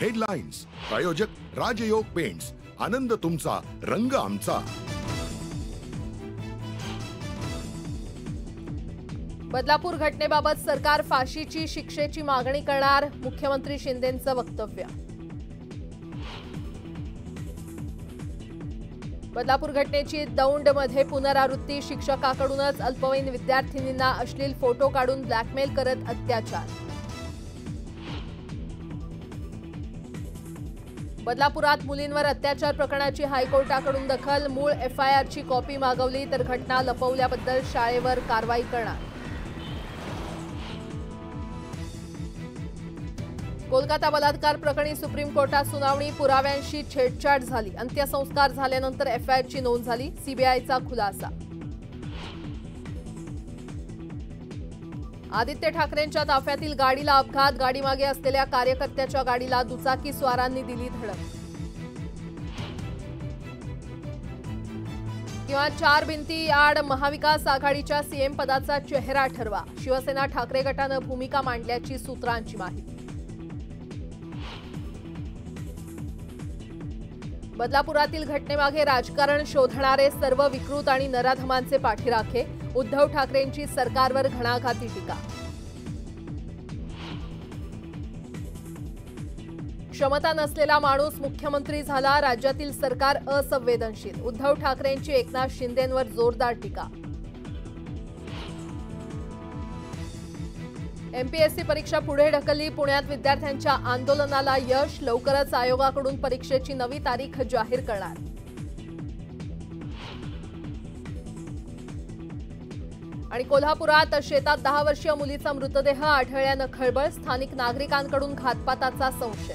Headlines प्रायोजक राजयोग paints, आनंद तुमचा, रंग आमचा। बदलापूर घटनेबाबत सरकार फाशीची शिक्षेची मागणी करणार, मुख्यमंत्री शिंदेंचं वक्तव्य। बदलापूर घटनेची दौंडमध्ये पुनरावृत्ती, शिक्षकाकडूनच अल्पवयीन विद्यार्थिनींना अश्लील फोटो काढून ब्लॅकमेल करत अत्याचार। बदलापुरात मुलींवर अत्याचार प्रकरणाची हायकोर्टाकडून दखल, मूळ एफआयआरची कॉपी मागवली तर घटना लपवल्याबद्दल शाळेवर कारवाई करणार। कोलकाता बलात्कार प्रकरणी सुप्रीम कोर्टात सुनावणी, पुराव्यांशी छेडछाड झाली, अंत्यसंस्कार झाल्यानंतर एफआयआरची नोंद झाली, सीबीआयचा खुलासा। आदित्य ठाकरेंच्या ताफ्यातील गाडीला अपघात, गाडीमागे असलेल्या कार्यकर्त्याच्या गाडीला दुचाकी स्वारांनी दिली धडक। किंवा 4 भिंती आड महाविकास आघाडीच्या सीएम पदाचा चेहरा ठरवा, शिवसेना ठाकरे गटानं भूमिका मांडल्याची सूत्रांची माहिती। बदलापुरातील घटनेमागे राजकारण शोधणारे सर्व विकृत आणि नराधमांचे पाठीराखे, उद्धव ठाकरेंची सरकारवर घणाघाती टीका। क्षमता नसलेला माणूस मुख्यमंत्री झाला, राज्यातील सरकार असंवेदनशील, उद्धव ठाकरेंची एकनाथ शिंदेंवर जोरदार टीका। एमपीएससी परीक्षा पुढे ढकलली, पुण्यात विद्यार्थ्यांच्या आंदोलनाला यश, लवकरच आयोगाकडून परीक्षेची नवी तारीख जाहीर करणार। आणि कोल्हापुरात शेतात 10 वर्षीय मुलीचा मृतदेह आढळल्यानं खळबळ, स्थानिक नागरिकांकडून घातपाताचा संशय।